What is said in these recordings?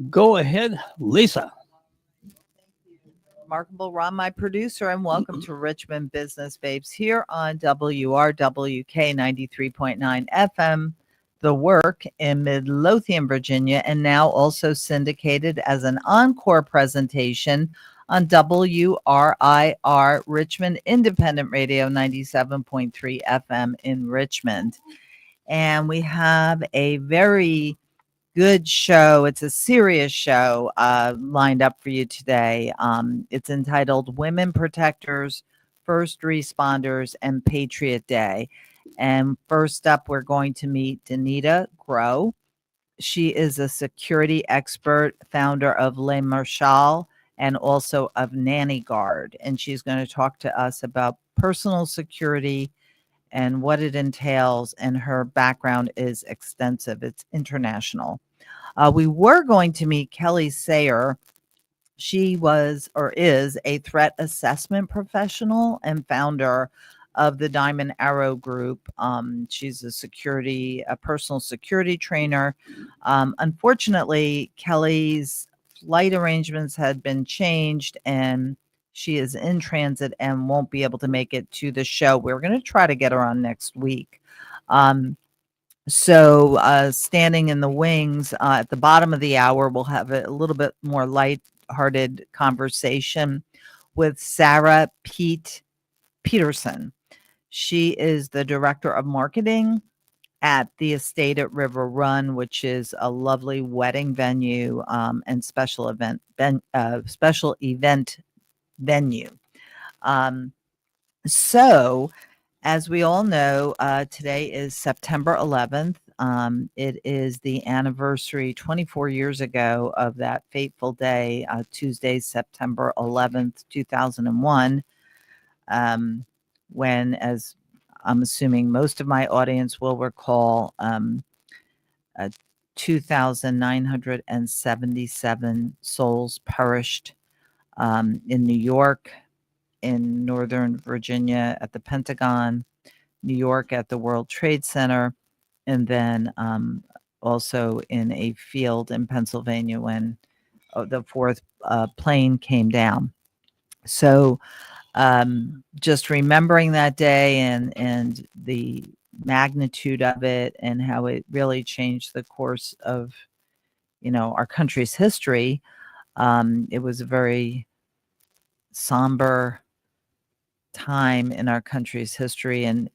Go ahead, Lisa. Remarkable Ron, my producer, and welcome to Richmond Business Babes here on WRWK 93.9 FM, The Work in Midlothian, Virginia, and now also syndicated as an encore presentation on WRIR Richmond Independent Radio 97.3 FM in Richmond. And we have a very good show. It's a serious show lined up for you today. It's entitled Women Protectors, First Responders, and Patriot Day. And first up, we're going to meet Denida Grow. She is a security expert, founder of Le Marchal, and also of Nanny Guard. And she's going to talk to us about personal security and what it entails. And her background is extensive, it's international. We were going to meet Kelly Sayre. She was or is a threat assessment professional and founder of the Diamond Arrow Group. She's a personal security trainer. Unfortunately, Kelly's flight arrangements had been changed and she is in transit and won't be able to make it to the show. We're going to try to get her on next week. So standing in the wings at the bottom of the hour, we'll have a little bit more light-hearted conversation with Sarah Peterson. She is the director of marketing at the estate at River Run, which is a lovely wedding venue and special event venue. So, as we all know, today is September 11th. It is the anniversary 24 years ago of that fateful day, Tuesday, September 11th, 2001, when, as I'm assuming most of my audience will recall, 2,977 souls perished in New York, in Northern Virginia at the Pentagon, New York at the World Trade Center, and then also in a field in Pennsylvania when the fourth plane came down. So just remembering that day and the magnitude of it and how it really changed the course of, our country's history. It was a very somber time in our country's history, and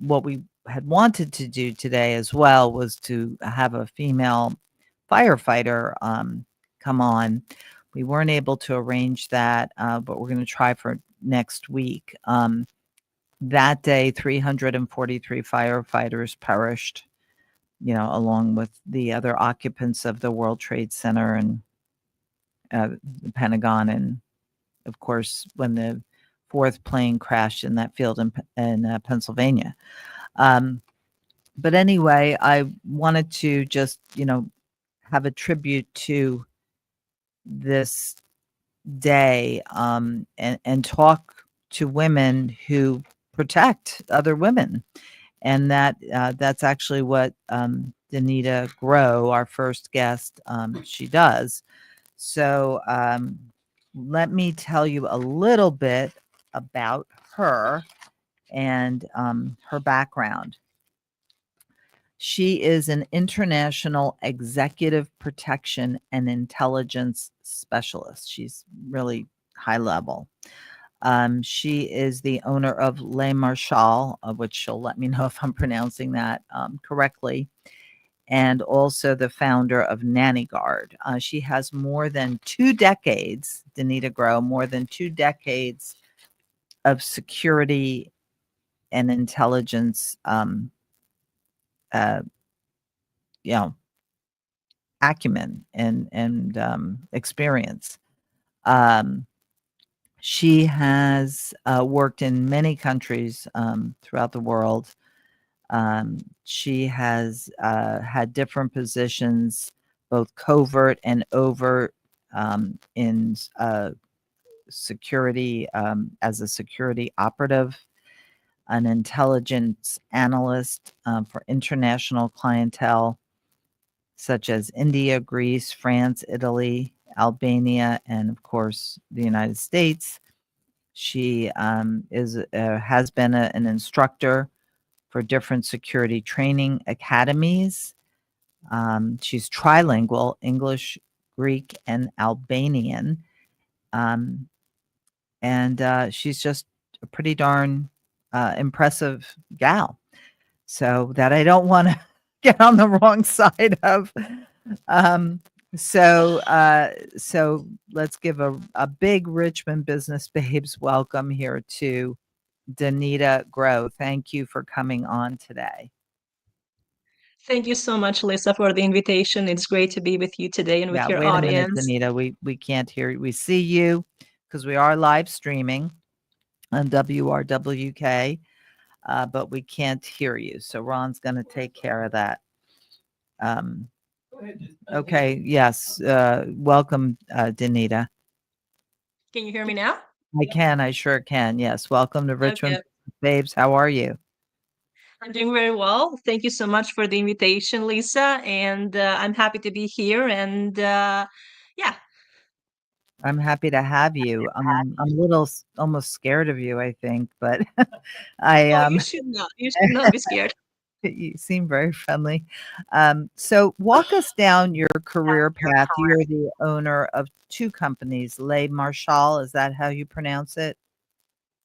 what we had wanted to do today as well was to have a female firefighter come on. We weren't able to arrange that, but we're going to try for next week. That day 343 firefighters perished, along with the other occupants of the World Trade Center and the Pentagon, and of course when the fourth plane crashed in that field in Pennsylvania. But anyway, I wanted to just, have a tribute to this day and talk to women who protect other women. And that's actually what Denida Grow, our first guest, she does. So let me tell you a little bit about her and her background. She is an international executive protection and intelligence specialist. She's really high level. She is the owner of Le Marchal, which she'll let me know if I'm pronouncing that correctly, and also the founder of Nanny Guard. She has more than 2 decades, Denida Grow, more than 2 decades of security and intelligence, acumen and experience. She has worked in many countries throughout the world. She has had different positions, both covert and overt, in security, as a security operative, an intelligence analyst for international clientele, such as India, Greece, France, Italy, Albania, and of course the United States. She has been an instructor for different security training academies. She's trilingual, English, Greek, and Albanian. Um, and she's just a pretty darn impressive gal. So that I don't want to get on the wrong side of. Um, so let's give a big Richmond Business Babes welcome here to Denida Grow. Thank you for coming on today. Thank you so much, Lisa, for the invitation. It's great to be with you today and with Yeah, your wait a minute, audience. Denida. We can't hear you. We see you because we are live streaming on WRWK, but we can't hear you. So Ron's going to take care of that. Okay. Yes. Welcome, Denida. Can you hear me now? I can. I sure can. Yes. Welcome to Richmond Okay. Babes. How are you? I'm doing very well. Thank you so much for the invitation, Lisa. And I'm happy to be here. And yeah. I'm happy to have you. I'm a little almost scared of you, I think, but I Oh, you should not. You should not be scared. you seem very friendly. So walk us down your career path. You're the owner of two companies, Le Marchal. Is that how you pronounce it?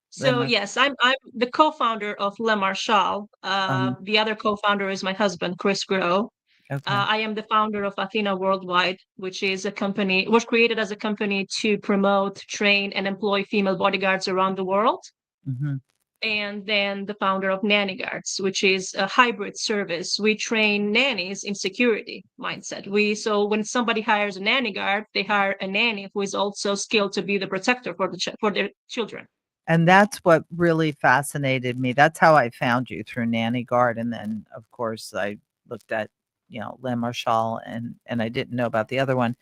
So yes, I'm the co-founder of Le Marchal. The other co-founder is my husband, Chris Grow. Okay. I am the founder of Athena Worldwide, which is a company, was created as a company to promote, train, and employ female bodyguards around the world. Mm-hmm. And then the founder of Nanny Guards, which is a hybrid service. We train nannies in security mindset. So when somebody hires a nanny guard, they hire a nanny who is also skilled to be the protector for their children. And that's what really fascinated me. That's how I found you, through Nanny Guard, and then of course I looked at, Le Marchal, and I didn't know about the other one.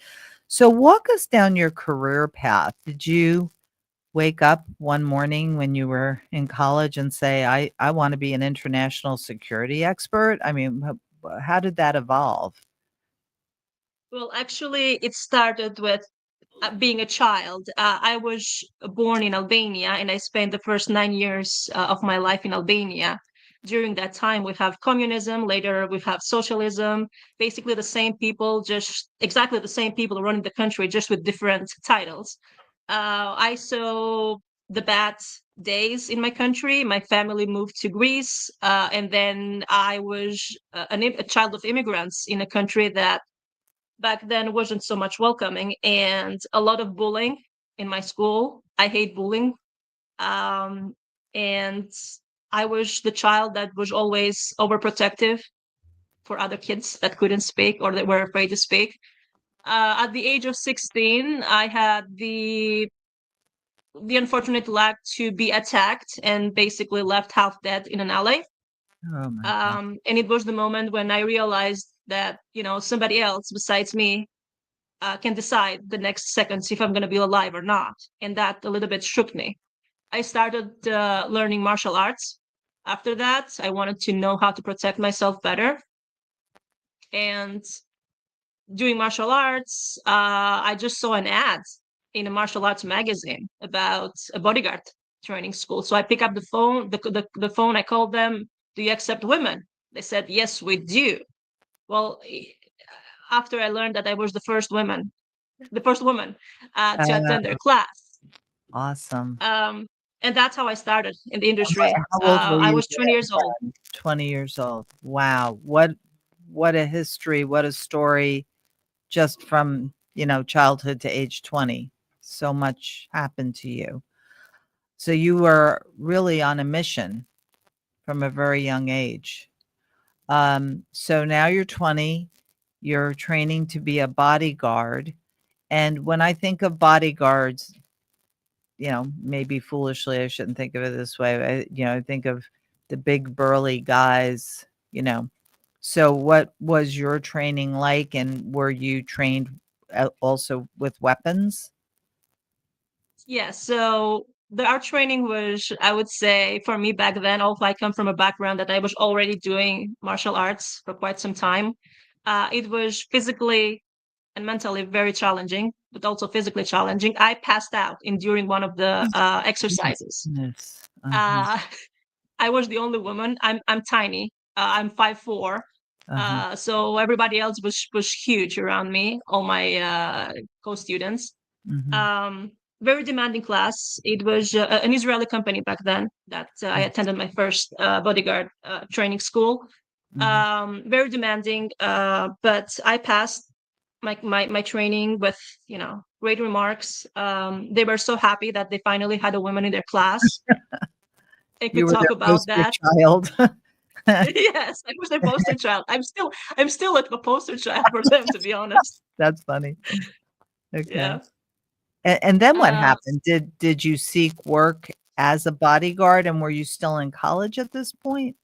So walk us down your career path. Did you wake up one morning when you were in college and say, I want to be an international security expert? I mean, how did that evolve? Well, actually, it started with being a child. I was born in Albania, and I spent the first 9 years of my life in Albania. During that time, we have communism. Later, we have socialism. Basically, the same people, just exactly the same people running the country, just with different titles. I saw the bad days in my country. My family moved to Greece, and then I was a child of immigrants in a country that back then wasn't so much welcoming, and a lot of bullying in my school. I hate bullying. And I was the child that was always overprotective for other kids that couldn't speak or that were afraid to speak. At the age of 16, I had the unfortunate luck to be attacked and basically left half dead in an alley. Oh my God. And it was the moment when I realized that, somebody else besides me can decide the next seconds if I'm going to be alive or not. And that a little bit shook me. I started learning martial arts. After that, I wanted to know how to protect myself better. And doing martial arts, I just saw an ad in a martial arts magazine about a bodyguard training school. So I pick up the phone, the phone, I called them, do you accept women? They said, yes, we do. Well, after I learned that I was the first woman to attend their class. Awesome. And that's how I started in the industry. Okay, how old were I you was 20 years old. 20 years old. Wow. What a history, what a story, just from, childhood to age 20. So much happened to you. So you were really on a mission from a very young age. So now you're 20, you're training to be a bodyguard. And when I think of bodyguards, maybe foolishly, I shouldn't think of it this way. I think of the big burly guys, So what was your training like? And were you trained also with weapons? Yeah, so our training was, I would say, for me back then, although I come from a background that I was already doing martial arts for quite some time, It was physically and mentally very challenging, but also physically challenging. I passed out during one of the exercises. Yes. Uh, I was the only woman. I'm tiny. I'm 5'4". So everybody else was huge around me. All my co-students. Very demanding class. It was an Israeli company back then that I attended my first bodyguard training school. Very demanding, but I passed my training with great remarks. They were so happy that they finally had a woman in their class. I You could were talk their about poster that. child. Yes, I was their poster child. I'm still a poster child for them, to be honest. That's funny. Okay. Yeah. And then what Uh, happened? Did you seek work as a bodyguard, and were you still in college at this point?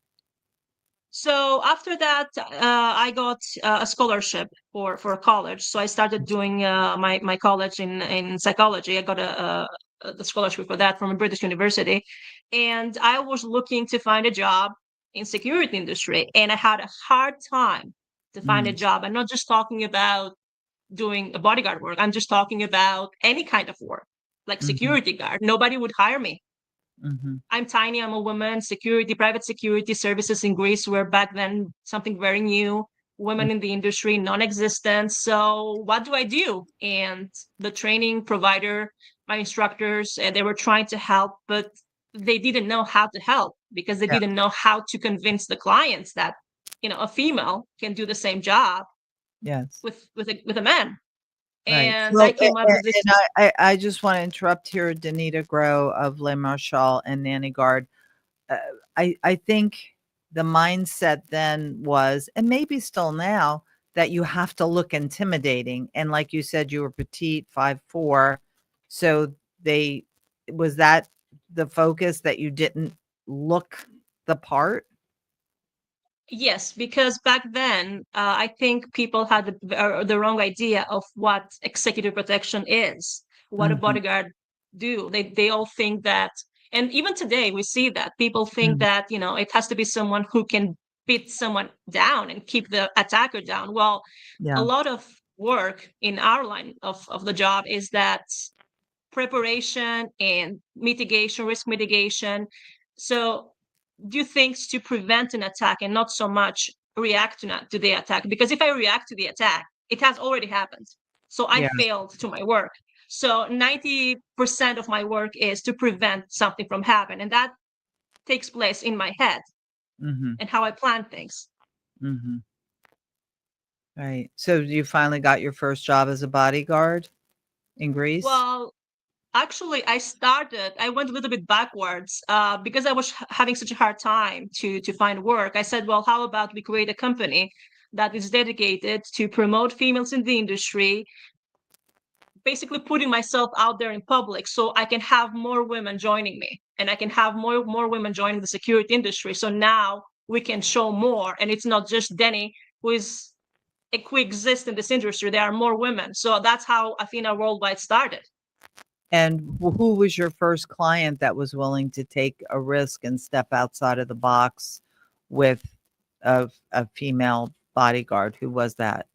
so after that, I got a scholarship for college. So I started doing my college in psychology. I got a scholarship for that from a British university, and I was looking to find a job in security industry, and I had a hard time to find a Mm, job. I'm not just talking about doing a bodyguard work. I'm just talking about any kind of work, like mhm, security guard. Nobody would hire me. mhm, I'm tiny. I'm a woman. Security, private security services in Greece were back then something very new. mm, Women in the industry, non-existent. So what do I do? And the training provider, my instructors, they were trying to help, but they didn't know how to help because they yeah, didn't know how to convince the clients that a female can do the same job yes. with a man. Right. And Well, I came up with this. and I just want to interrupt here, Denida Grow of Le Marchal and Nanny Guard. Uh, I think the mindset then was, and maybe still now, that you have to look intimidating. And like you said, you were petite, 5'4". So they was that the focus, that you didn't look the part? Yes, because back then, I think people had the wrong idea of what executive protection is, what a Mhm, bodyguard do. They all think that, and even today we see that people think mhm, that it has to be someone who can beat someone down and keep the attacker down. Well, a yeah. lot of work in our line of the job is that preparation and mitigation, risk mitigation. So do things to prevent an attack and not so much react to the attack. Because if I react to the attack, it has already happened. So I Yeah. failed to my work. So 90% of my work is to prevent something from happening. And that takes place in my head Mhm, and how I plan things. mhm. Right. So you finally got your first job as a bodyguard in Greece? Well, actually, I went a little bit backwards because I was having such a hard time to find work. I said, well, how about we create a company that is dedicated to promote females in the industry, basically putting myself out there in public so I can have more women joining me and I can have more women joining the security industry. So now we can show more. And it's not just Denny who is who exists in this industry. There are more women. So that's how Athena Worldwide started. And who was your first client that was willing to take a risk and step outside of the box with a female bodyguard? Who was that?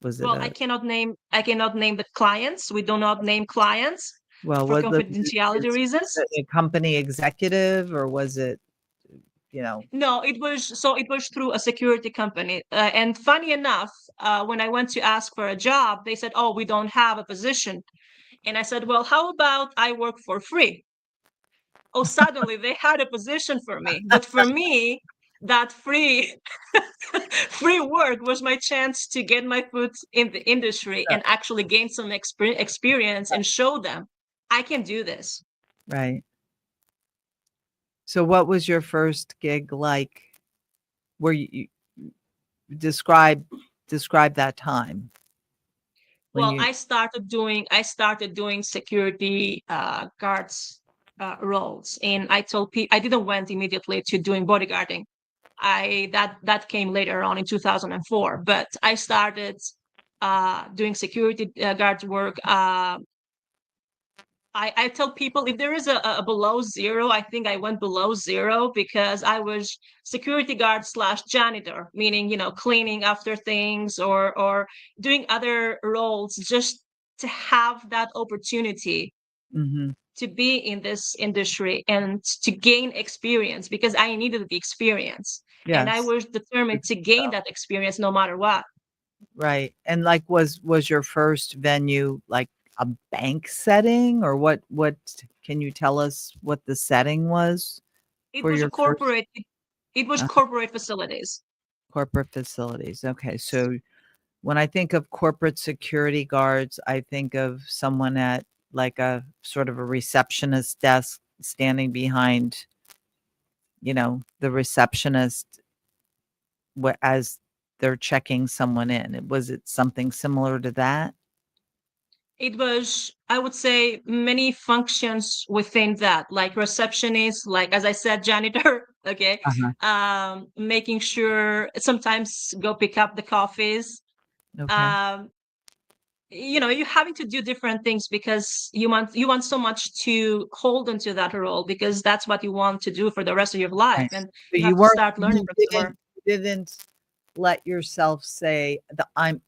Was it Well, a I cannot name the clients. We do not name clients well, for was it confidentiality was reasons. it a company executive, or was it, you know No, it was through a security company. And funny enough, when I went to ask for a job, they said, "Oh, we don't have a position." And I said, "Well, how about I work for free?" Oh, suddenly they had a position for me. But for me, that free work was my chance to get my foot in the industry and actually gain some experience and show them I can do this. right. So what was your first gig like? Where describe describe that time when Well, you I started doing security guards roles, and I told people I didn't went immediately to doing bodyguarding. I that came later on in 2004, but I started doing security guard work I tell people if there is a below zero, I think I went below zero because I was security guard slash janitor, meaning, cleaning after things or doing other roles just to have that opportunity Hmm. to be in this industry and to gain experience because I needed the experience. And I Yes. was determined to gain that experience no matter what. Right. And like was your first venue like a bank setting, or what can you tell us what the setting was It for was a your first corporate, it was uh, corporate facilities. corporate facilities? Okay. So when I think of corporate security guards, I think of someone at like a sort of a receptionist desk standing behind, the receptionist as they're checking someone in. Was it something similar to that? It was, I would say, many functions within that, like receptionist, like as I said, janitor. Okay, Uh-huh. making sure sometimes go pick up the coffees. Okay. Um, you're having to do different things because you want so much to hold into that role because that's what you want to do for the rest of your life, Right. and So you you have to weren't start learning from somewhere. you didn't let yourself say that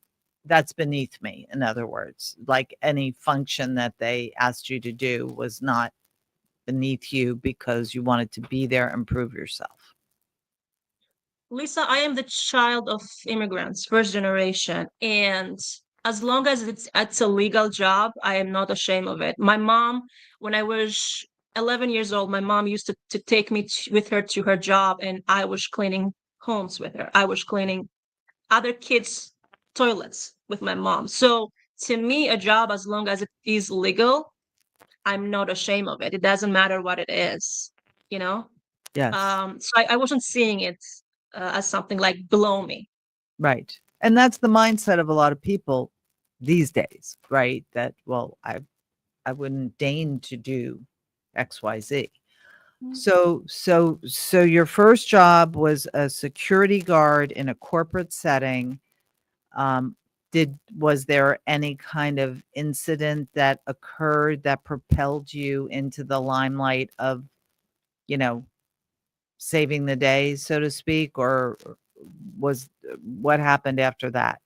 that's beneath me. In other words, like any function that they asked you to do was not beneath you because you wanted to be there and prove yourself. Lisa, I am the child of immigrants, first generation, and as long as it's a legal job, I am not ashamed of it. My mom, when I was 11 years old, my mom used to take me with her to her job, and I was cleaning homes with her. I was cleaning other kids' toilets with my mom. So to me, a job, as long as it is legal, I'm not ashamed of it. It doesn't matter what it is, you know? Yes. So I wasn't seeing it as something like below me. Right. And that's the mindset of a lot of people these days, right? That, well, I wouldn't deign to do XYZ. So your first job was a security guard in a corporate setting. Um, was there any kind of incident that occurred that propelled you into the limelight of, you know, saving the day, so to speak, or was what happened after that?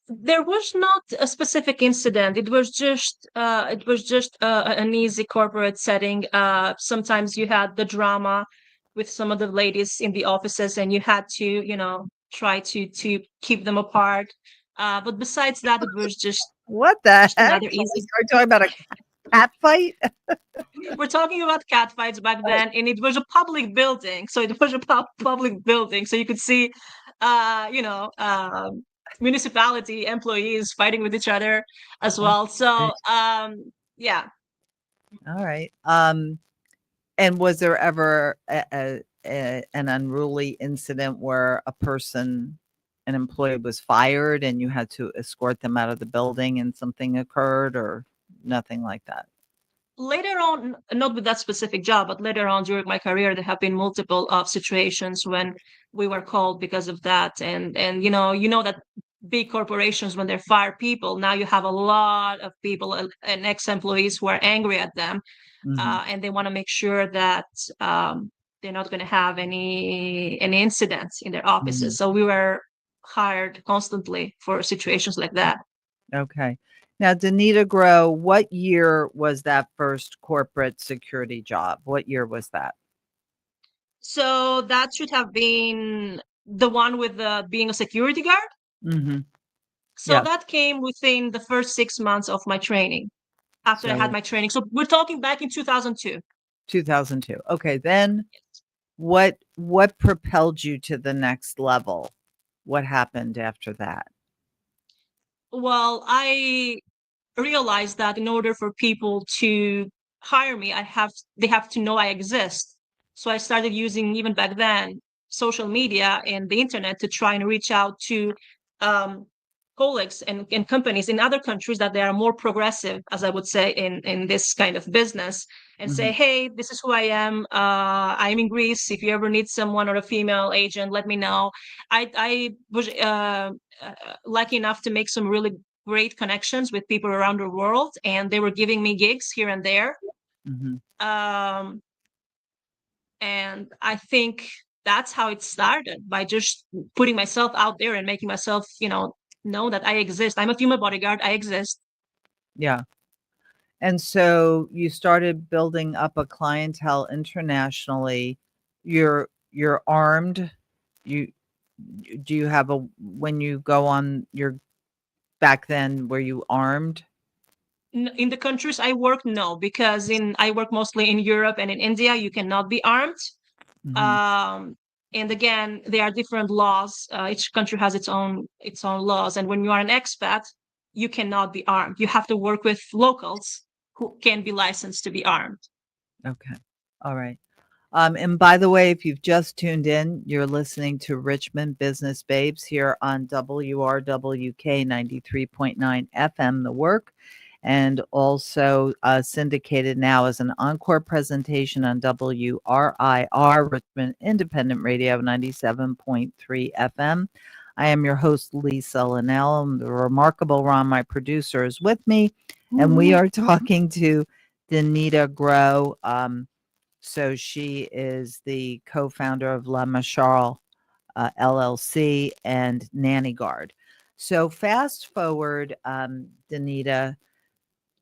There was not a specific incident. It was just an easy corporate setting. Sometimes you had the drama with some of the ladies in the offices, and you had to, try to keep them apart. But besides that, it was just What the just heck? another Are we easy. talking about a cat fight? We're talking about cat fights back then, and it was a public building. So it was a public building, so you could see, uh, you know, um, municipality employees fighting with each other as well. Okay. So yeah. All right. And was there ever an unruly incident where an employee was fired and you had to escort them out of the building and something occurred, or nothing like that? Later on, not with that specific job, but later on during my career, there have been multiple of situations when we were called because of that. And you know that big corporations, when they fire people, now you have a lot of people and ex-employees who are angry at them, Mhm. and they want to make sure that they're not going to have any incidents in their Mhm. offices. So we were hired constantly for situations like that. Okay. Now, Denida Grow, what year was that first corporate security job? What year was that? So that should have been the one with being a security guard. Mhm. So Yeah. that came within the first 6 months of my training, after I had So my training. So we're talking back in 2002. 2002. Okay. Then what propelled you to the next level? What happened after that? Well, I realized that in order for people to hire me, they have to know I exist. So I started using, even back then, social media and the internet to try and reach out to um, colleagues and companies in other countries that they are more progressive, as I would say, in this kind of business, and say, Mhm. hey, this is who I am. I'm in Greece. If you ever need someone or a female agent, let me know. I was lucky enough to make some really great connections with people around the world, and they were giving me gigs here and there. Mm-hmm. And I think that's how it started, by just putting myself out there and making myself, know that I exist. I'm a female bodyguard. I exist. Yeah. And so you started building up a clientele internationally. You're armed. You do you have a when you go on your back then were you armed? In the countries I work, no, because I work mostly in Europe and in India. You cannot be armed. Mhm. Um, and again, there are different laws. Each country has its own laws. And when you are an expat, you cannot be armed. You have to work with locals who can be licensed to be armed. Okay. All right. And by the way, if you've just tuned in, you're listening to Richmond Business Babes here on WRWK 93.9 FM, The Work, and also syndicated now as an encore presentation on WRIR, Richmond Independent Radio 97.3 FM. I am your host, Lisa Linnell. The remarkable Ron, my producer, is with me, and we are talking to Denida Grow. So she is the co-founder of La Machal LLC and Nanny Guard. So fast forward, Denida,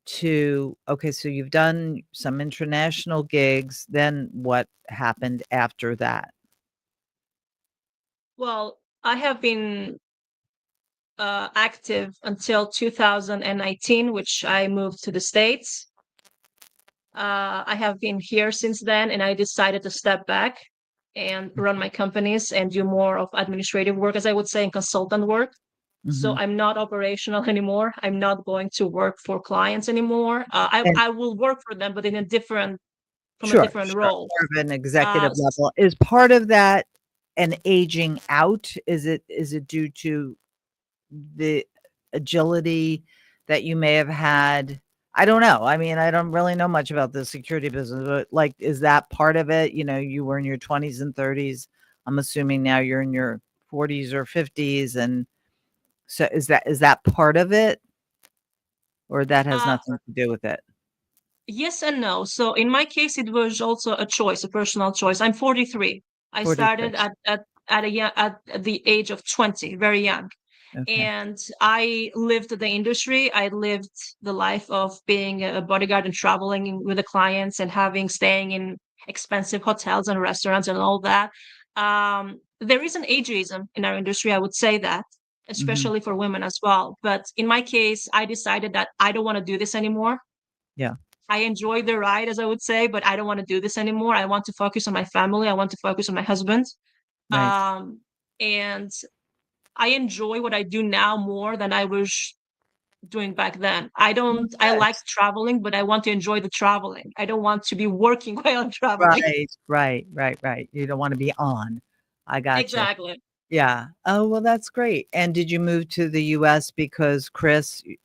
so you've done some international gigs. Then what happened after that? Well, I have been active until 2019, which I moved to the States. I have been here since then, and I decided to step back and run my companies and do more of administrative work, as I would say, and consultant work. So Mhm. I'm not operational anymore. I'm not going to work for clients anymore. I, And I will work for them, but from a sure, different sure, role. more of an executive Uh, level. Is part of that an aging out? Is it due to the agility that you may have had? I don't know. I mean, I don't really know much about the security business, but like, is that part of it? You were in your 20s and 30s. I'm assuming now you're in your 40s or 50s. And so is that part of it, or that has uh, nothing to do with it? yes and no. So in my case, it was also a choice, a personal choice. I'm 43. I 43. started at the age of 20, very young. Okay. And I lived the industry. I lived the life of being a bodyguard and traveling with the clients and staying in expensive hotels and restaurants and all that. There is an ageism in our industry, I would say that, Hmm. especially for women as well. But in my case, I decided that I don't want to do this anymore. Yeah. I enjoy the ride, as I would say, but I don't want to do this anymore. I want to focus on my family. I want to focus on my husband. Right. And I enjoy what I do now more than I was doing back then. I Good. like traveling, but I want to enjoy the traveling. I don't want to be working while I'm traveling. Right. You don't want to be on. I gotcha. Exactly. Yeah. Oh, well, that's great. And did you move to the US because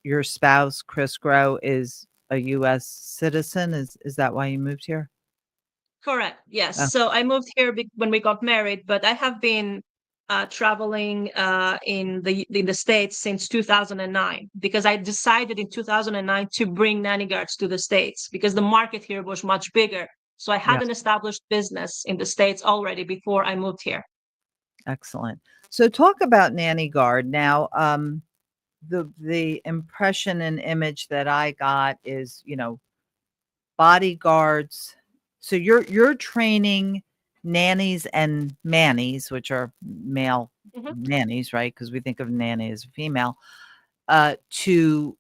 your spouse, Chris Grow, is a US citizen? Is that why you moved here? Correct. Yes. Oh, So I moved here when we got married, but I have been traveling in the States since 2009, because I decided in 2009 to bring nanny guards to the States because the market here was much bigger. So I yeah. had an established business in the States already before I moved here. Excellent. So talk about Nanny Guard. Now, the impression and image that I got is, bodyguards. So you're training nannies and mannies, which are male Mhm. nannies, right? Because we think of nanny as a female, to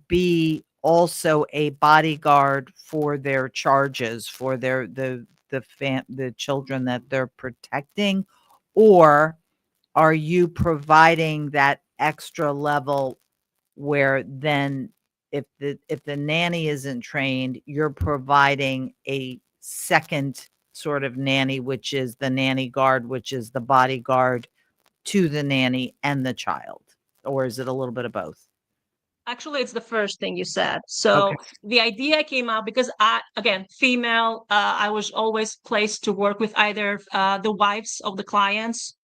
be also a bodyguard for their charges, for the children that they're protecting, or are you providing that extra level where then if the nanny isn't trained, you're providing a second sort of nanny, which is the nanny guard, which is the bodyguard to the nanny and the child? Or is it a little bit of both? Actually, it's the first thing you said. Okay. So the idea came out because again, female, I was always placed to work with either the wives of the clients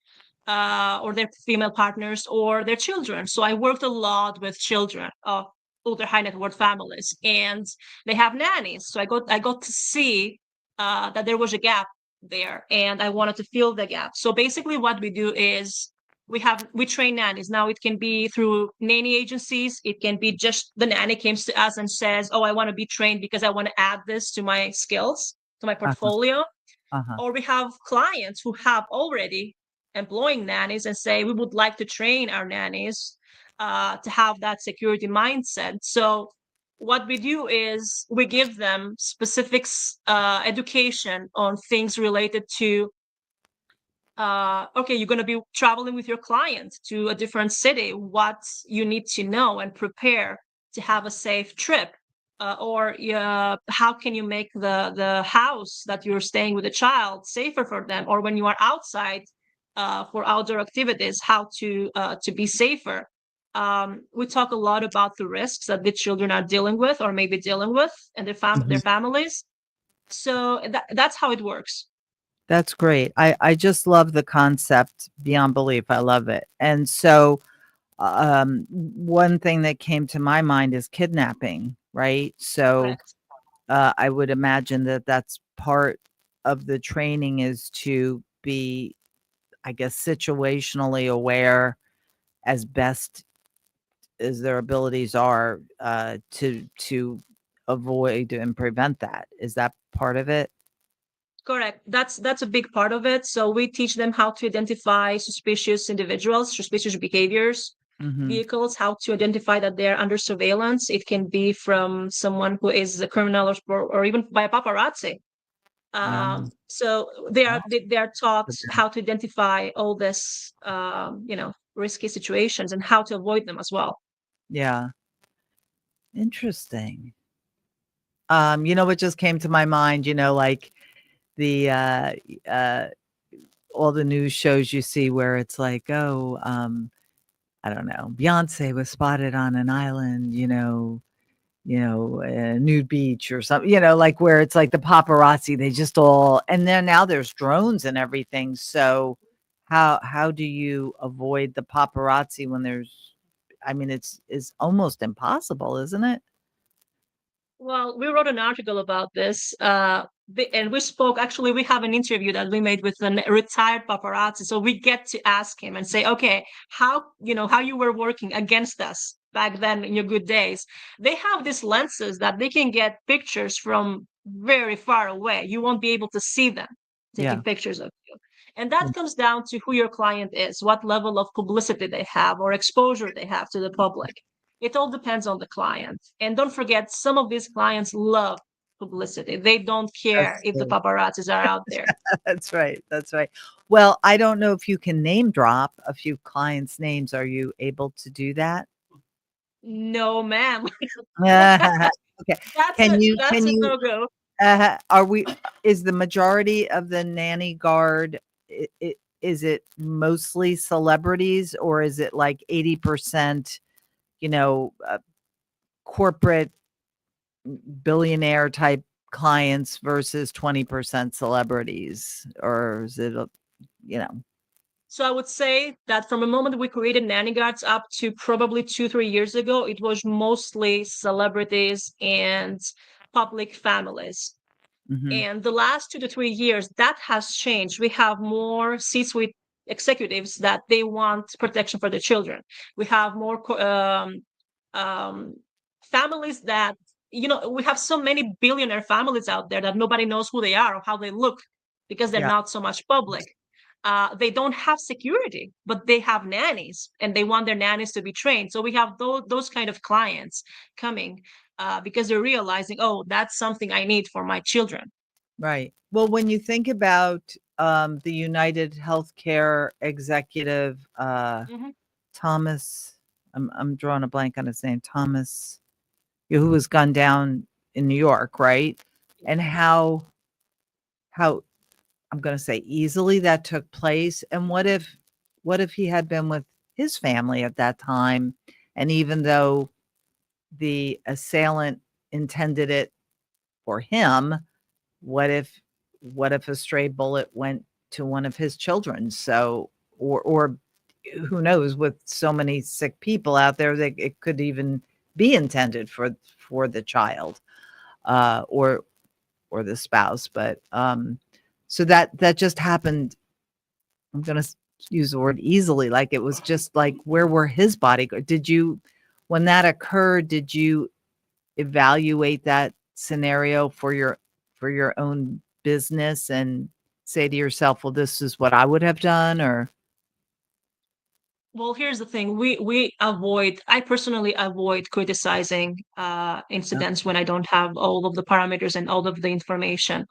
or their female partners or their children. So I worked a lot with children of older high net worth families, and they have nannies. So I got to see that there was a gap there, and I wanted to fill the gap. So basically what we do is we train nannies. Now it can be through nanny agencies. It can be just the nanny comes to us and says, oh, I want to be trained because I want to add this to my skills, to my portfolio. Uh-huh. Or we have clients who have already employing nannies and say, we would like to train our nannies to have that security mindset. So what we do is we give them specific education on things related to okay, you're going to be traveling with your client to a different city, what you need to know and prepare to have a safe trip. Or how can you make the house that you're staying with a child safer for them, or when you are outside for outdoor activities, how to be safer. We talk a lot about the risks that the children are dealing with or maybe dealing with and their families. So that's how it works. That's great. I just love the concept beyond belief. I love it. And so one thing that came to my mind is kidnapping, right? So Correct. I would imagine that that's part of the training is to be, I guess, situationally aware as best as their abilities are to avoid and prevent that. Is that part of it? Correct. That's a big part of it. So we teach them how to identify suspicious individuals, suspicious behaviors, Mm-hmm. vehicles, how to identify that they're under surveillance. It can be from someone who is a criminal or even by a paparazzi. So they are taught how to identify all this, risky situations and how to avoid them as well. Yeah. Interesting. What just came to my mind, like the all the news shows you see where it's like, oh, I don't know, Beyonce was spotted on an island, a nude beach or something, like where it's like the paparazzi, they just all, and then now there's drones and everything. So how do you avoid the paparazzi when it's almost impossible, isn't it? Well, we wrote an article about this, and we have an interview that we made with a retired paparazzi. So we get to ask him and say, okay, how you were working against us back then in your good days. They have these lenses that they can get pictures from very far away. You won't be able to see them taking pictures of you. And that comes down to who your client is, what level of publicity they have or exposure they have to the public. It all depends on the client. And don't forget, some of these clients love publicity. They don't care if the paparazzis are out there. That's right. That's right. Well, I don't know if you can name drop a few clients' names. Are you able to do that? No, ma'am. Okay. That's Can you a no-go. is the majority of the Nanny Guard, is it mostly celebrities, or is it like 80%, corporate billionaire type clients versus 20% celebrities, or is it you know So I would say that from the moment we created Nanny Guards up to probably 2-3 years ago, it was mostly celebrities and public families. Mhm. And the last 2 to 3 years, that has changed. We have more C-suite executives that they want protection for their children. We have more families that, we have so many billionaire families out there that nobody knows who they are or how they look because they're Yeah. not so much public. They don't have security, but they have nannies and they want their nannies to be trained. So we have those kind of clients coming because they're realizing, oh, that's something I need for my children. Right. Well, when you think about the United Healthcare executive, Mhm. Thomas, I'm drawing a blank on his name, Thomas, who was gunned down in New York, right? And how I'm going to say easily that took place. And what if he had been with his family at that time, and even though the assailant intended it for him, what if a stray bullet went to one of his children? So or who knows, with so many sick people out there, that it could even be intended for the child, or the spouse. But so that just happened. I'm gonna use the word easily, like it was just like, where were his bodyguard? Did you, when that occurred, did you evaluate that scenario for your own business and say to yourself, well, this is what I would have done? Or Well, here's the thing. I personally avoid criticizing incidents when I don't have all of the parameters and all of the information.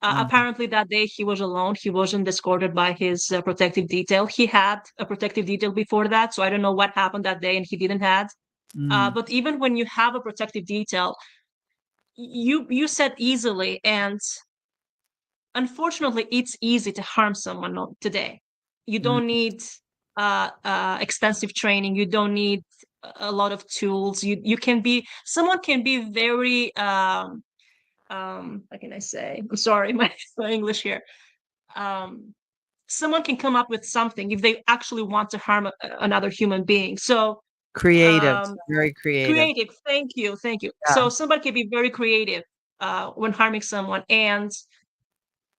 Apparently that day he was alone. He wasn't escorted by his protective detail. He had a protective detail before that, so I don't know what happened that day and he didn't have. But even when you have a protective detail, you said easily, and unfortunately it's easy to harm someone today. You don't need extensive training. You don't need a lot of tools. Someone can be very how can I say, I'm sorry, my English here. Someone can come up with something if they actually want to harm another human being. So creative, very creative. creative, thank you. Yeah. So somebody can be very creative when harming someone. And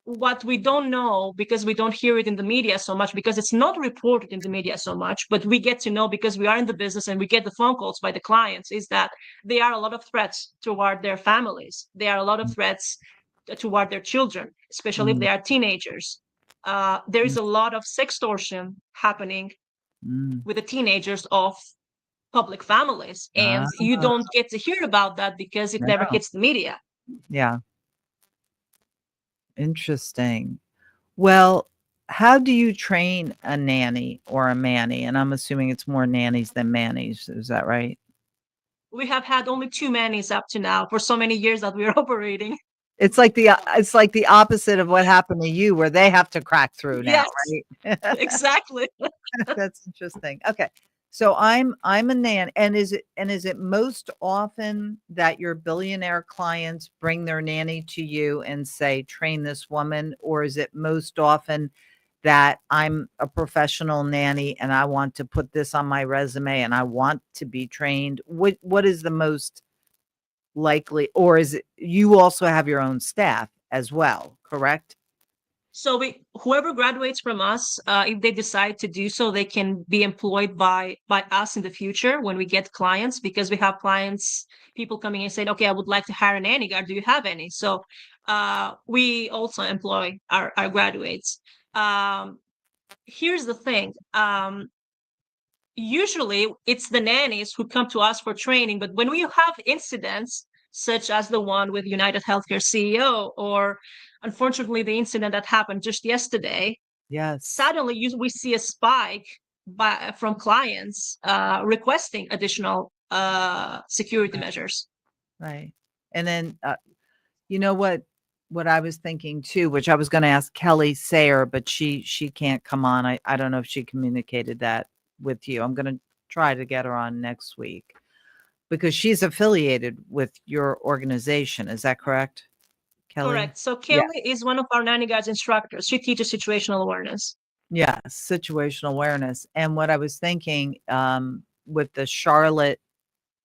what we don't know, because we don't hear it in the media so much, because it's not reported in the media so much, but we get to know because we are in the business and we get the phone calls by the clients, is that there are a lot of threats toward their families. There are a lot of threats toward their children, especially if they are teenagers. There is a lot of sextortion happening with the teenagers of public families, and you don't get to hear about that because it never hits the media. Yeah. Interesting. Well, how do you train a nanny or a manny? And I'm assuming it's more nannies than mannies. Is that right? We have had only 2 nannies up to now for so many years that we're operating. It's like the opposite of what happened to you, where they have to crack through now, Yes, right? exactly. That's interesting. Okay. So I'm a nan, and is it most often that your billionaire clients bring their nanny to you and say, train this woman, or is it most often that I'm a professional nanny and I want to put this on my resume and I want to be trained? What is the most likely, or is it you also have your own staff as well, correct? So whoever graduates from us, if they decide to do so, they can be employed by us in the future when we get clients, because we have clients, people coming in and saying, okay, I would like to hire a nanny guard. Do you have any? So we also employ our graduates. Here's the thing. Usually it's the nannies who come to us for training, but when we have incidents such as the one with United Healthcare CEO, or unfortunately the incident that happened just yesterday, Yes. suddenly we see a spike from clients requesting additional security measures. Right. And then you know what I was thinking too, which I was going to ask Kelly Sayre, but she can't come on. I don't know if she communicated that with you. I'm going to try to get her on next week because she's affiliated with your organization. Is that correct, Kelly? Correct. So Yeah. Kelly is one of our Nanny Guards instructors. She teaches situational awareness. Yeah, situational awareness. And what I was thinking with the Charlotte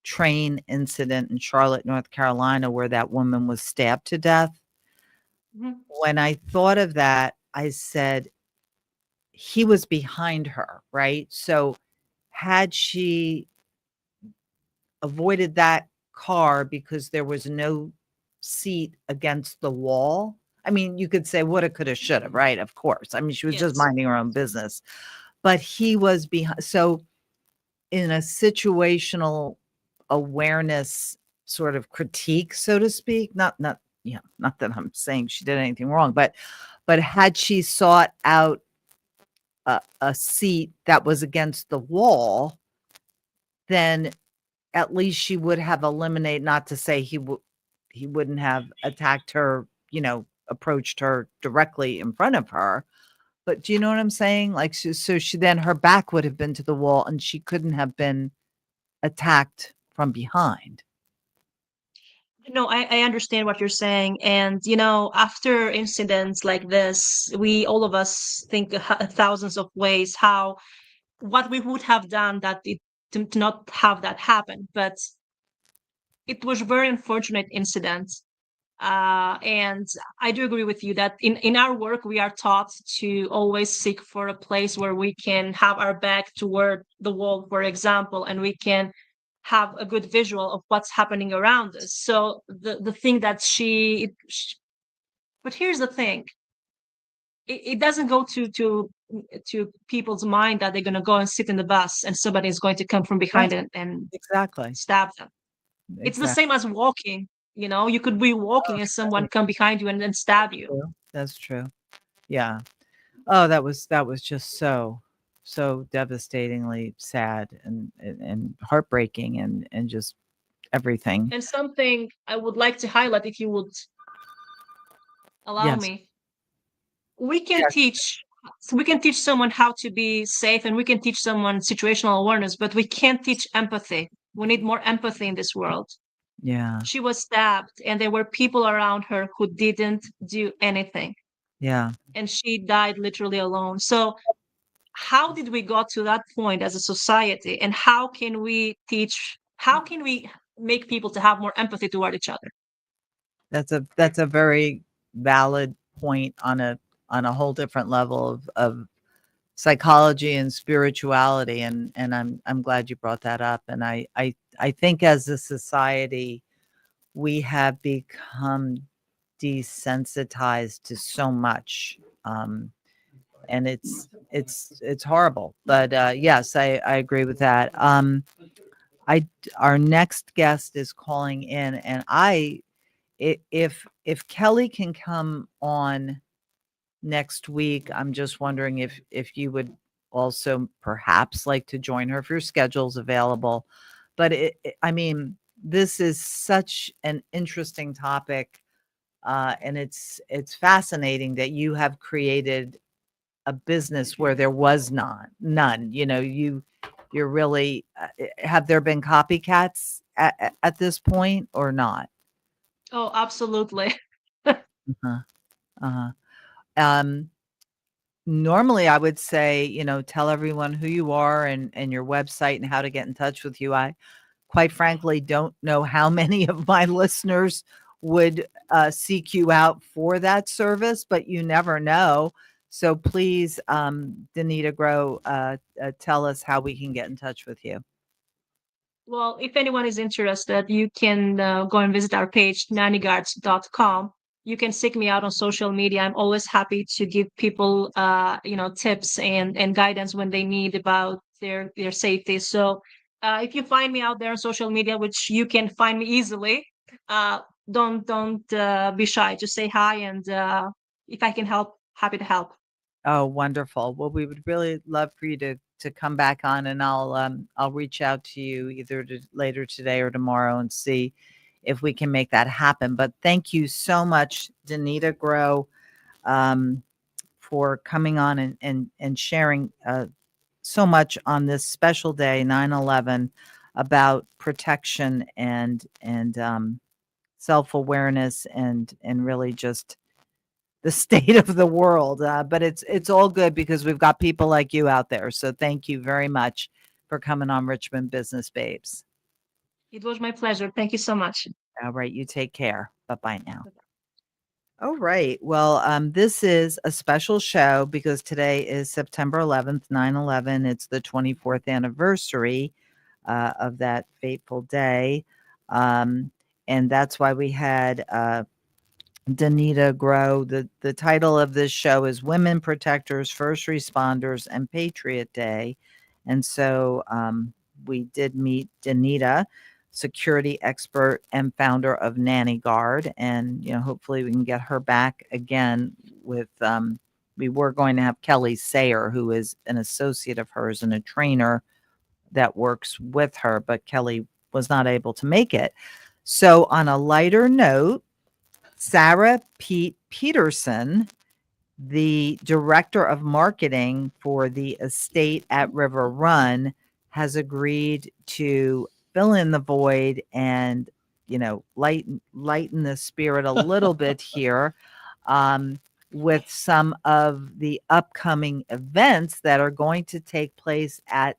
train incident in Charlotte, North Carolina, where that woman was stabbed to death. When I thought of that, I said, he was behind her, right? So had she avoided that car because there was no seat against the wall, I mean, you could say woulda, coulda, shoulda, right? Of course. I mean, she was just minding her own business, but he was behind. So in a situational awareness sort of critique, so to speak, not that I'm saying she did anything wrong, but had she sought out a seat that was against the wall, then at least she would have eliminated, not to say he wouldn't have attacked her, approached her directly in front of her. But do you know what I'm saying? Like, so she then her back would have been to the wall and she couldn't have been attacked from behind. No, I understand what you're saying. And, after incidents like this, all of us think thousands of ways what we would have done to not have that happen. But it was a very unfortunate incident. And I do agree with you that in our work, we are taught to always seek for a place where we can have our back toward the wall, for example, and we can have a good visual of what's happening around us. So the thing that but here's the thing, it doesn't go to people's mind that they're going to go and sit in the bus and somebody is going to come from behind and Exactly. stab them. It's the same as walking. You could be walking and someone come behind you and then stab you. That's true. Yeah. Oh, that was just so devastatingly sad and heartbreaking and just everything. And something I would like to highlight, if you would allow Yes. me, we can Yes. teach someone how to be safe, and we can teach someone situational awareness, but we can't teach empathy. We need more empathy in this world. Yeah. She was stabbed and there were people around her who didn't do anything. Yeah. And she died literally alone. So how did we got to that point as a society, and how can we make people to have more empathy toward each other? That's a very valid point on a whole different level of psychology and spirituality, and I'm glad you brought that up. And I think as a society we have become desensitized to so much, and it's horrible. But yes, I agree with that. Our next guest is calling in, and if Kelly can come on next week, I'm just wondering if you would also perhaps like to join her if your schedule's available. But I mean, this is such an interesting topic, and it's fascinating that you have created a business where there was none. You're really have there been copycats at this point or not? Oh, absolutely. Uh-huh. Uh-huh. Um, Normally I would say, tell everyone who you are and your website and how to get in touch with you. I quite frankly don't know how many of my listeners would seek you out for that service, but you never know. So please, Denida Grow, tell us how we can get in touch with you. Well, if anyone is interested, you can go and visit our page, nannyguards.com. You can seek me out on social media. I'm always happy to give people, tips and guidance when they need about their safety. So if you find me out there on social media, which you can find me easily, don't be shy. Just say hi, and if I can help, happy to help. Oh, wonderful. Well, we would really love for you to come back on, and I'll reach out to you either later today or tomorrow and see if we can make that happen. But thank you so much, Denida Grow, for coming on and sharing so much on this special day, 9/11, about protection and self-awareness and really just the state of the world. But it's all good because we've got people like you out there. So thank you very much for coming on Richmond Business Babes. It was my pleasure. Thank you so much. All right. You take care. Bye-bye now. All right. Well, this is a special show because today is September 11th, 9/11. It's the 24th anniversary of that fateful day. And that's why we had Denida Grow. The title of this show is Women Protectors, First Responders, and Patriot Day. And so we did meet Denida, security expert and founder of Nanny Guard. And, hopefully we can get her back again with, we were going to have Kelly Sayre, who is an associate of hers and a trainer that works with her, but Kelly was not able to make it. So on a lighter note, Sarah Peterson, the director of marketing for the estate at River Run, has agreed to fill in the void and lighten the spirit a little bit here with some of the upcoming events that are going to take place at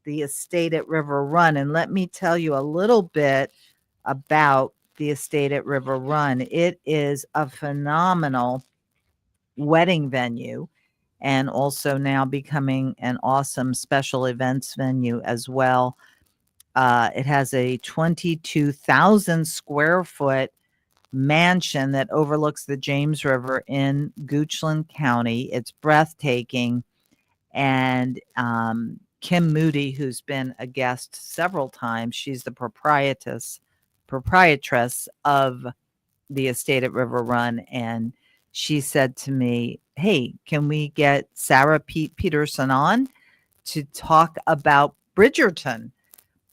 the estate at River Run. And let me tell you a little bit about the estate at River Run. It is a phenomenal wedding venue and also now becoming an awesome special events venue as well. It has a 22,000 square foot mansion that overlooks the James River in Goochland County. It's breathtaking. And Kim Moody, who's been a guest several times, she's the proprietress of the estate at River Run. And she said to me, hey, can we get Sarah Peterson on to talk about Bridgerton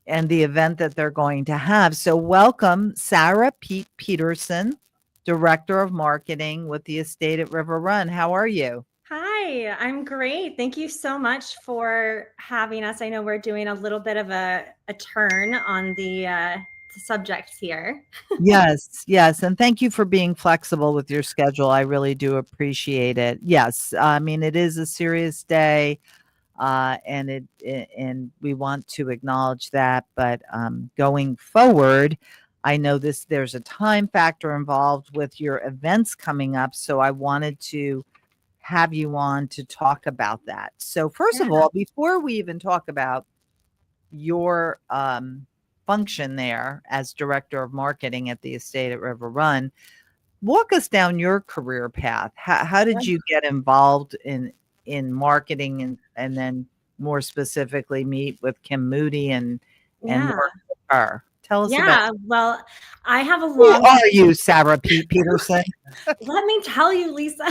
and the event that they're going to have? So welcome, Sarah Peterson, Director of Marketing with the estate at River Run. How are you? Hi, I'm great. Thank you so much for having us. I know we're doing a little bit of a turn on the subjects here. Yes. And thank you for being flexible with your schedule. I really do appreciate it. Yes. I mean, it is a serious day. And we want to acknowledge that, but going forward, I know there's a time factor involved with your events coming up, so I wanted to have you on to talk about that. So first of all, before we even talk about your function there as Director of Marketing at the estate at River Run, walk us down your career path. How did you get involved in marketing and then more specifically meet with Kim Moody and work with her? Tell us about. Well, I have a Who long. are you, Sarah Peterson? Let me tell you, Lisa.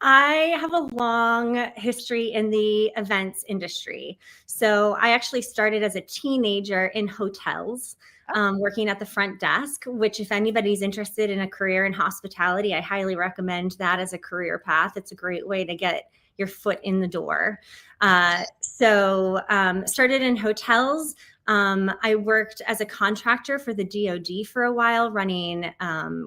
I have a long history in the events industry. So I actually started as a teenager in hotels, working at the front desk, which if anybody's interested in a career in hospitality, I highly recommend that as a career path. It's a great way to get your foot in the door. So started in hotels. I worked as a contractor for the DoD for a while, running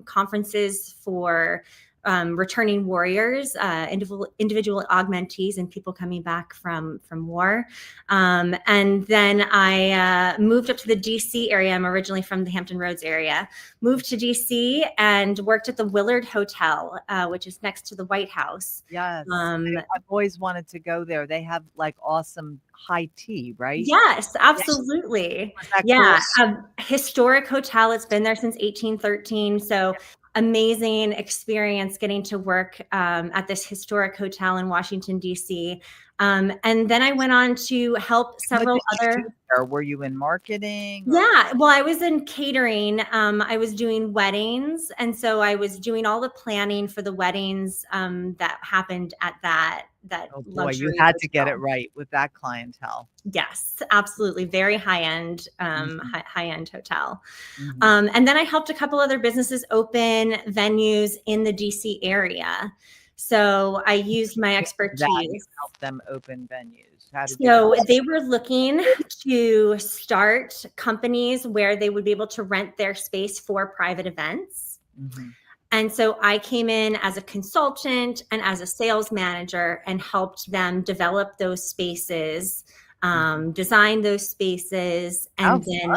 conferences for returning warriors, individual augmentees, and people coming back from war. And then I moved up to the DC area. I'm originally from the Hampton Roads area. Moved to DC and worked at the Willard Hotel, which is next to the White House. Yes, I've always wanted to go there. They have like awesome high tea, right? Yes, absolutely. Yeah, cool? Historic hotel. It's been there since 1813. So amazing experience getting to work at this historic hotel in Washington, D.C. And then I went on to help several other. Were you in marketing? Yeah, well, I was in catering. I was doing weddings. And so I was doing all the planning for the weddings that happened at that you had to get it right with that clientele. Yes, absolutely. Very high-end, high-end hotel. And then I helped a couple other businesses open venues in the DC area. So I used my expertise. Help them open venues. So they were looking to start companies where they would be able to rent their space for private events. And so I came in as a consultant and as a sales manager and helped them develop those spaces, design those spaces, and then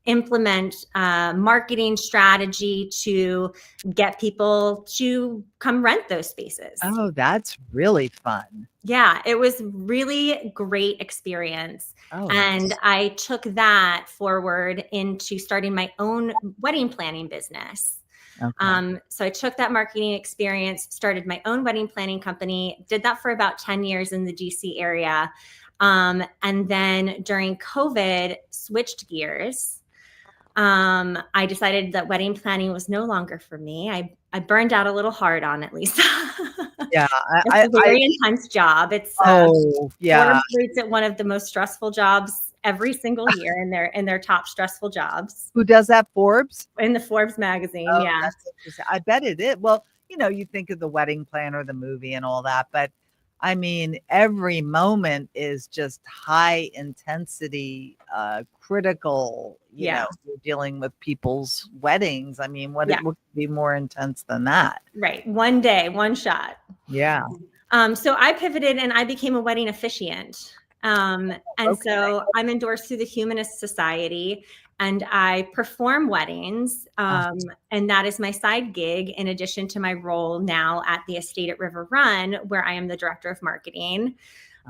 implement marketing strategy to get people to come rent those spaces. Oh, that's really fun. Yeah, it was really great experience. And I took that forward into starting my own wedding planning business. So I took that marketing experience, started my own wedding planning company, did that for about 10 years in the DC area. And then during COVID, switched gears. I decided that wedding planning was no longer for me. I burned out a little hard on it, Lisa. Yeah. It's a very intense job. It's Forbes rates it one of the most stressful jobs every single year in their top stressful jobs. Who does that? Forbes? In the Forbes magazine. That's interesting. I bet it is. Well, you think of the wedding planner, the movie and all that, but I mean, every moment is just high intensity, critical. Yeah. You're dealing with people's weddings. I mean, what Yeah. what could be more intense than that? Right. One day, one shot. Yeah. So I pivoted and I became a wedding officiant. And so I'm endorsed through the Humanist Society and I perform weddings. And that is my side gig in addition to my role now at the estate at River Run, where I am the director of marketing.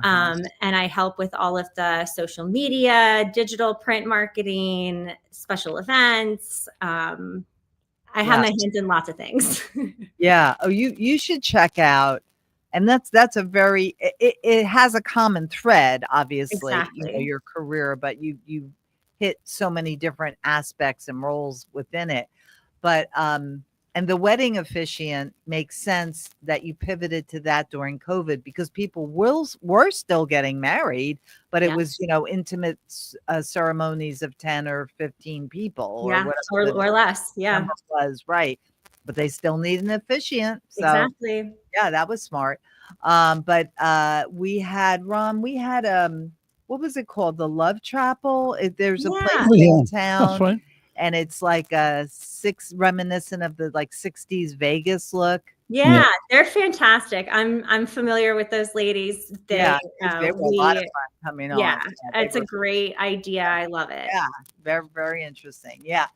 And I help with all of the social media, digital print marketing, special events. I have my hands in lots of things. Yeah. Oh, you should check out. And that's a very, it has a common thread, obviously, Exactly. your career, but you hit so many different aspects and roles within it. But and the wedding officiant makes sense that you pivoted to that during COVID because people were still getting married, but it was, intimate ceremonies of 10 or 15 people or whatever or less. Yeah. number was, right. But they still need an officiant. So Exactly. yeah, that was smart. But we had what was it called? The Love Chapel. There's a place in town, That's right. and it's like reminiscent of the like 60s Vegas look. Yeah, they're fantastic. I'm familiar with those ladies. They were a lot of fun coming on. Yeah, it's a great idea. I love it. Yeah, very, very interesting. Yeah.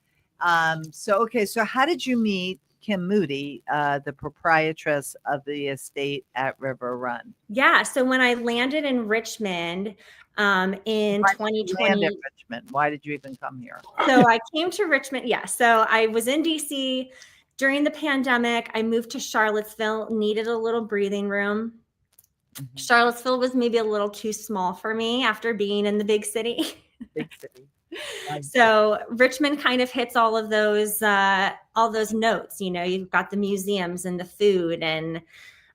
So how did you meet Kim Moody, the proprietress of the estate at River Run? Yeah. So when I landed in Richmond in 2020, Richmond, why did you even come here? So I came to Richmond. Yeah. So I was in DC during the pandemic. I moved to Charlottesville, needed a little breathing room. Mm-hmm. Charlottesville was maybe a little too small for me after being in the big city. Big city. So Richmond kind of hits all those notes. You've got the museums and the food and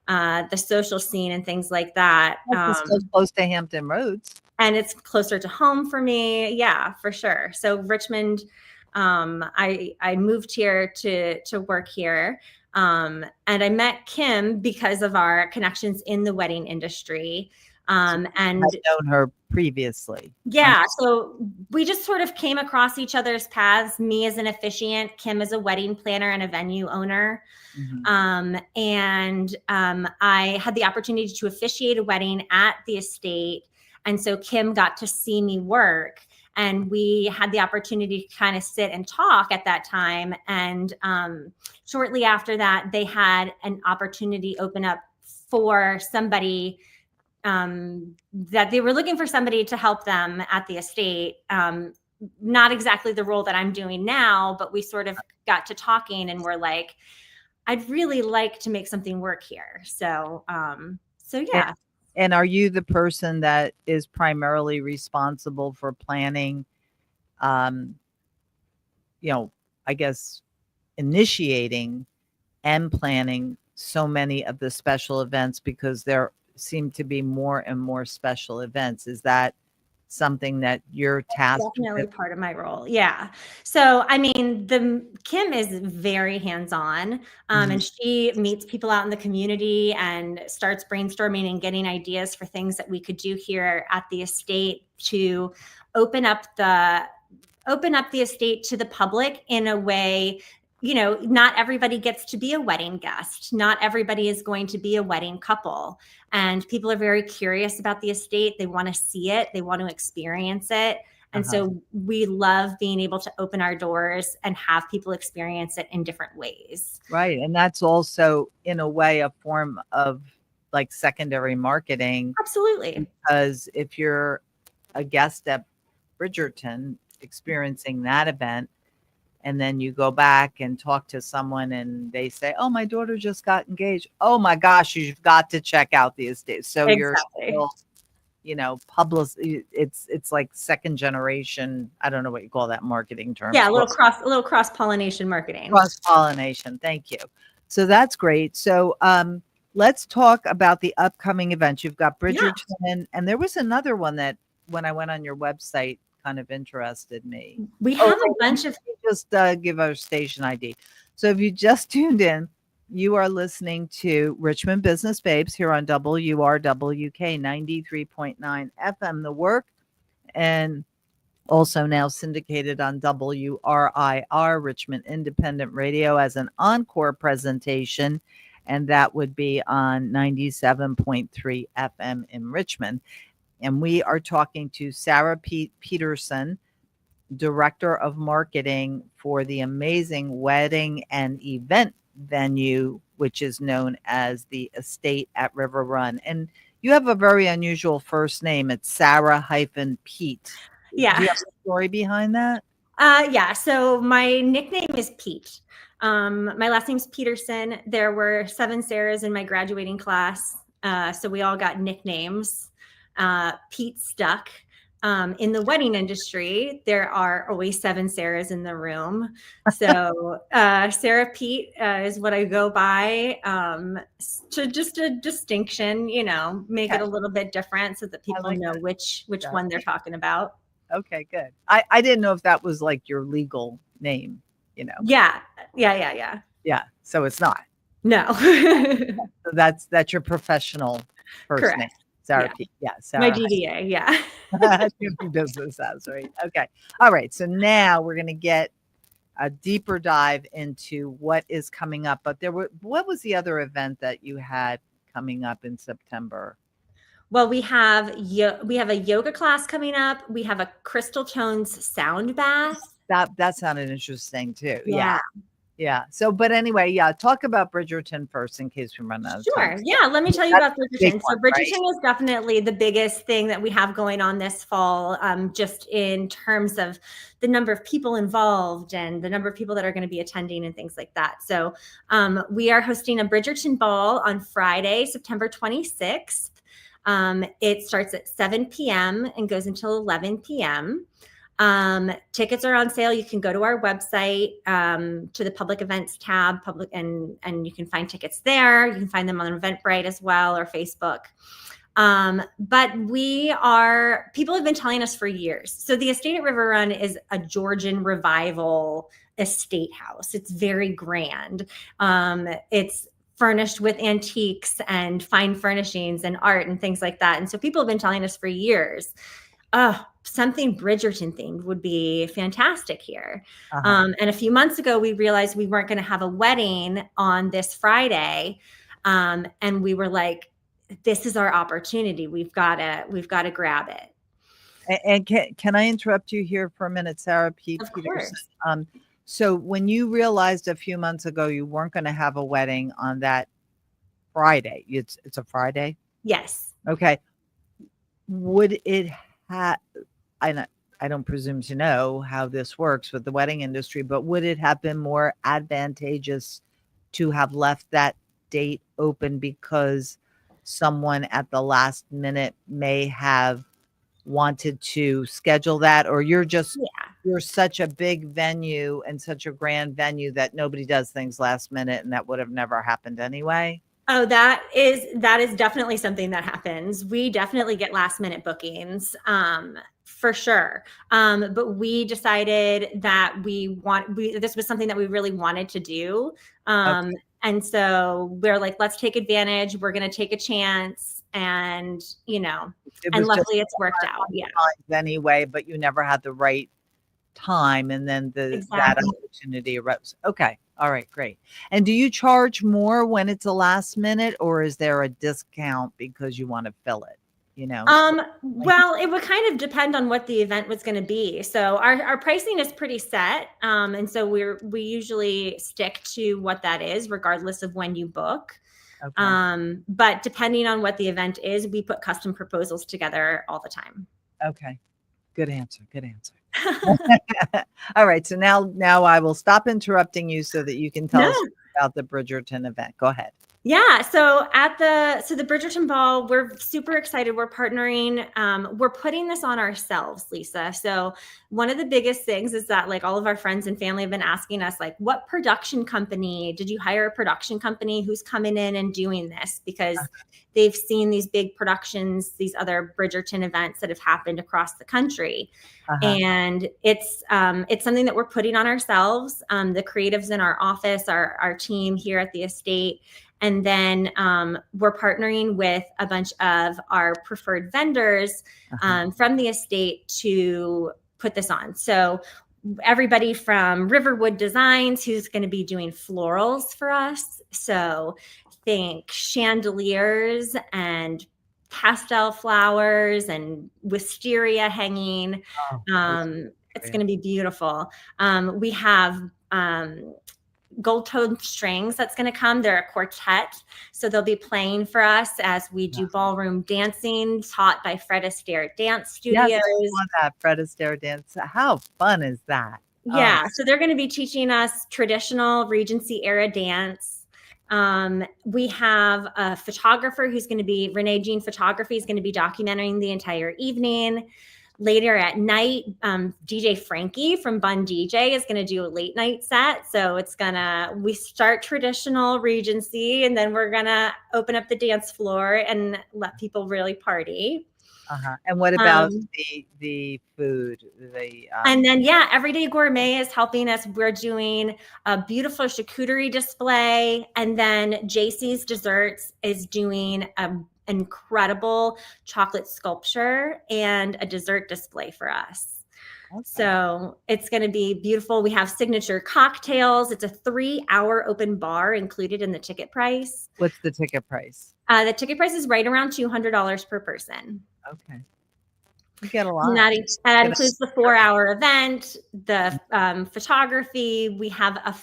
the social scene and things like that. It's still close to Hampton Roads. And it's closer to home for me. Yeah, for sure. So Richmond, I moved here to work here. And I met Kim because of our connections in the wedding industry. And I've known her previously. Yeah. So we just sort of came across each other's paths, me as an officiant, Kim as a wedding planner and a venue owner. Mm-hmm. I had the opportunity to officiate a wedding at the estate. And so Kim got to see me work. And we had the opportunity to kind of sit and talk at that time. And shortly after that, they had an opportunity open up for somebody that they were looking for somebody to help them at the estate. Not exactly the role that I'm doing now, but we sort of got to talking and we're like, I'd really like to make something work here. So yeah. And are you the person that is primarily responsible for planning, I guess, initiating and planning so many of the special events because there seem to be more and more special events? Is that something that you're tasked with? Definitely part of my role. Yeah. So, I mean, Kim is very hands-on, and she meets people out in the community and starts brainstorming and getting ideas for things that we could do here at the estate to open up the estate to the public in a way. Not everybody gets to be a wedding guest. Not everybody is going to be a wedding couple. And people are very curious about the estate. They want to see it. They want to experience it. And so we love being able to open our doors and have people experience it in different ways. Right. And that's also, in a way, a form of like secondary marketing. Absolutely. Because if you're a guest at Bridgerton experiencing that event, and then you go back and talk to someone and they say, oh, my daughter just got engaged. Oh, my gosh, you've got to check out the estate. So you're still, public. It's like second generation. I don't know what you call that marketing term. Yeah, a little cross-pollination marketing. Cross-pollination. Thank you. So that's great. So let's talk about the upcoming events. You've got Bridgerton, and there was another one that when I went on your website, kind of interested me. We have a bunch of just give our station ID. So if you just tuned in, You are listening to Richmond Business Babes here on WRWK 93.9 FM, The Work, and also now syndicated on WRIR, Richmond Independent Radio, as an encore presentation. And that would be on 97.3 FM in Richmond. And we are talking to Sarah Peterson, Director of Marketing for the amazing wedding and event venue, which is known as the Estate at River Run. And you have a very unusual first name. It's Sarah-Pete. Yeah. Do you have a story behind that? Yeah. So my nickname is Pete. My last name's Peterson. There were 7 Sarahs in my graduating class. So we all got nicknames. Pete stuck. In the wedding industry, there are always 7 Sarahs in the room. So Sarah Pete is what I go by, to just a distinction, make it a little bit different so that people know which one they're talking about. Okay, good. I didn't know if that was like your legal name, Yeah. Yeah. So it's not. No. So that's your professional first Correct. name. Sarah Pete. Yeah. Sarah. My DBA. Yeah. Business house, right? Okay. All right. So now we're going to get a deeper dive into what is coming up. But what was the other event that you had coming up in September? Well, we have a yoga class coming up. We have a Crystal Tones sound bath. That sounded interesting too. Yeah. Yeah. So, but anyway, talk about Bridgerton first in case we run out of time. Sure. Yeah. Let me tell you about Bridgerton. One, so Bridgerton is definitely the biggest thing that we have going on this fall, just in terms of the number of people involved and the number of people that are going to be attending and things like that. So we are hosting a Bridgerton ball on Friday, September 26th. It starts at 7 p.m. and goes until 11 p.m. Tickets are on sale. You can go to our website, to the public events tab, and you can find tickets there. You can find them on Eventbrite as well, or Facebook. But people have been telling us for years. So the Estate at River Run is a Georgian revival estate house. It's very grand. It's furnished with antiques and fine furnishings and art and things like that. And so people have been telling us for years, something Bridgerton themed would be fantastic here. And a few months ago, we realized we weren't going to have a wedding on this Friday. And we were like, this is our opportunity. We've got to grab it. And can I interrupt you here for a minute, Sarah Pete? Of course. So when you realized a few months ago you weren't going to have a wedding on that Friday, it's a Friday? Yes. Okay. Would it have, I don't presume to know how this works with the wedding industry, but would it have been more advantageous to have left that date open because someone at the last minute may have wanted to schedule that, or you're such a big venue and such a grand venue that nobody does things last minute and that would have never happened anyway? Oh, that is definitely something that happens. We definitely get last minute bookings, for sure. But we decided that this was something that we really wanted to do. Okay. And so we're like, let's take advantage. We're going to take a chance, and and luckily it's worked out. Yeah. Anyway, but you never had the right time, and then that opportunity arose. Okay. All right, great. And do you charge more when it's a last minute, or is there a discount because you want to fill it? Well, it would kind of depend on what the event was going to be. So our pricing is pretty set. And so we usually stick to what that is, regardless of when you book. Okay. But depending on what the event is, we put custom proposals together all the time. Okay. Good answer. All right. So now I will stop interrupting you so that you can tell us about the Bridgerton event. Go ahead. Yeah, so the Bridgerton Ball, we're super excited. We're partnering. We're putting this on ourselves, Lisa. So one of the biggest things is that like all of our friends and family have been asking us like, what production company did you hire? A production company who's coming in and doing this, because they've seen these big productions, these other Bridgerton events that have happened across the country. And it's something that we're putting on ourselves. The creatives in our office, our team here at the estate. And then we're partnering with a bunch of our preferred vendors from the estate to put this on. So everybody from Riverwood Designs, who's going to be doing florals for us. So think chandeliers and pastel flowers and wisteria hanging. It's going to be beautiful. We have gold-toed strings that's going to come. They're a quartet, so they'll be playing for us as we do ballroom dancing taught by Fred Astaire Dance Studios. Yes, I love that, Fred Astaire Dance. How fun is that? Yeah, so they're going to be teaching us traditional Regency era dance. We have a photographer who's going to be, Renee Jean Photography is going to be documenting the entire evening. Later at night, DJ Frankie from Bun DJ is going to do a late night set. So we start traditional Regency, and then we're going to open up the dance floor and let people really party. And what about the food? And then, Everyday Gourmet is helping us. We're doing a beautiful charcuterie display. And then JC's Desserts is doing an incredible chocolate sculpture and a dessert display for us. So it's going to be beautiful. We have signature cocktails. It's a 3-hour open bar included in the ticket price. What's the ticket price? The ticket price is right around $200 per person. Okay. You get a lot. And that includes the 4-hour event, the photography. We have a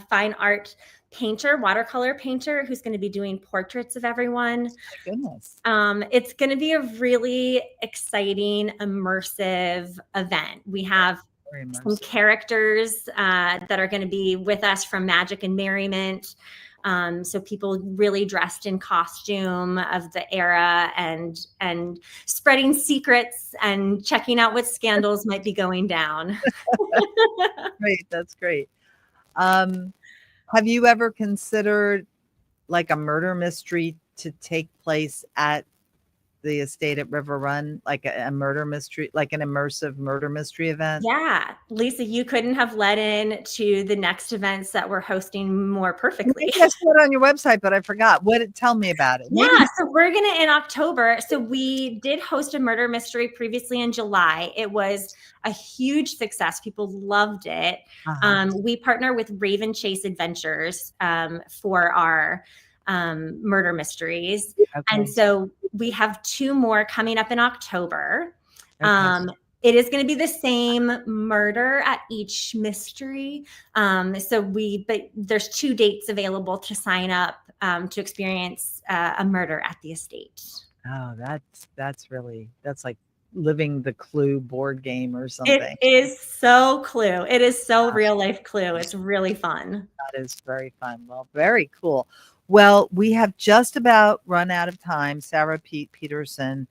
fine art painter, watercolor painter, who's going to be doing portraits of everyone. My goodness. It's going to be a really exciting, immersive event. We have some characters that are going to be with us from Magic and Merriment. So people really dressed in costume of the era and spreading secrets and checking out what scandals might be going down. Great. That's great. Have you ever considered like a murder mystery to take place at the estate at River Run, like a murder mystery, like an immersive murder mystery event? Yeah, Lisa, you couldn't have led in to the next events that we're hosting more perfectly. I saw it on your website, but I forgot. Tell me about it. Yeah, so we're gonna in October. So we did host a murder mystery previously in July. It was a huge success. People loved it. We partner with Raven Chase Adventures for our murder mysteries. And so we have 2 more coming up in October. It is going to be the same murder at each mystery. But there's 2 dates available to sign up to experience a murder at the estate. Oh, that's like living the Clue board game or something. It is so Clue. It is so real life Clue. It's really fun. That is very fun. Well, very cool. Well, we have just about run out of time. Sarah Peterson,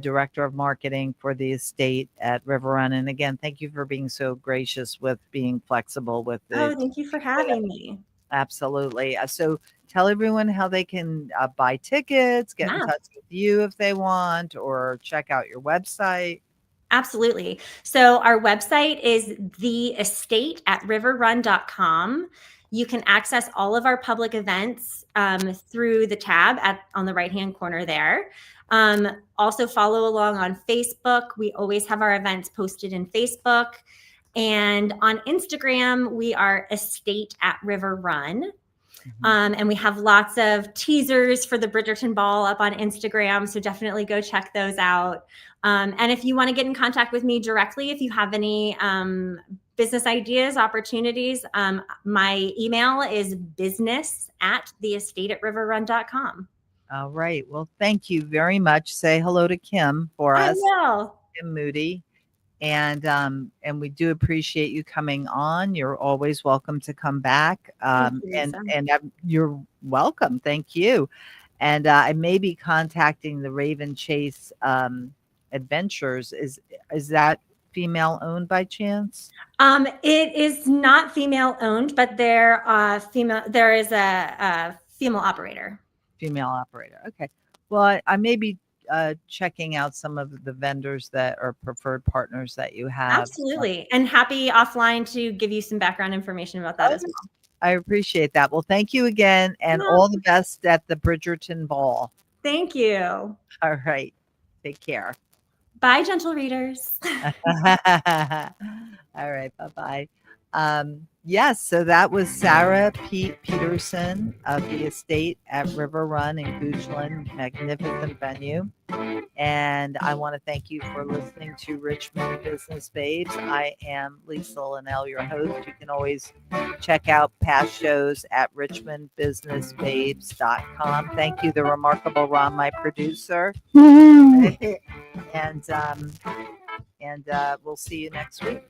Director of Marketing for the estate at River Run. And again, thank you for being so gracious with being flexible with it. Oh, thank you for having me. Absolutely. So tell everyone how they can buy tickets, get in touch with you if they want, or check out your website. Absolutely. So our website is theestate@riverrun.com. You can access all of our public events through the tab on the right-hand corner there. Also follow along on Facebook. We always have our events posted in Facebook. And on Instagram, we are estate@riverrun. And we have lots of teasers for the Bridgerton Ball up on Instagram. So definitely go check those out. And if you want to get in contact with me directly, if you have any business ideas, opportunities, my email is business@theestate@riverrun.com. All right. Well, thank you very much. Say hello to Kim for us. I will. Kim Moody. And we do appreciate you coming on. You're always welcome to come back. Thank you, Lisa. You're welcome. Thank you. And I may be contacting the Raven Chase Adventures. Is that female owned by chance? It is not female owned, but there is a female operator. Female operator. Okay. Well, I may be checking out some of the vendors that are preferred partners that you have. Absolutely. And happy offline to give you some background information about that as well. I appreciate that. Well, thank you again, and all the best at the Bridgerton Ball. Thank you. All right. Take care. Bye, gentle readers. All right. Bye-bye. Yes, so that was Sarah Peterson of the estate at River Run in Goochland. Magnificent venue. And I want to thank you for listening to Richmond Business Babes. I am Lisa Linnell, your host. You can always check out past shows at richmondbusinessbabes.com. Thank you, the remarkable Ron, my producer. And we'll see you next week.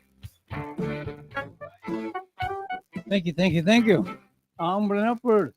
Thank you. Onward and upward.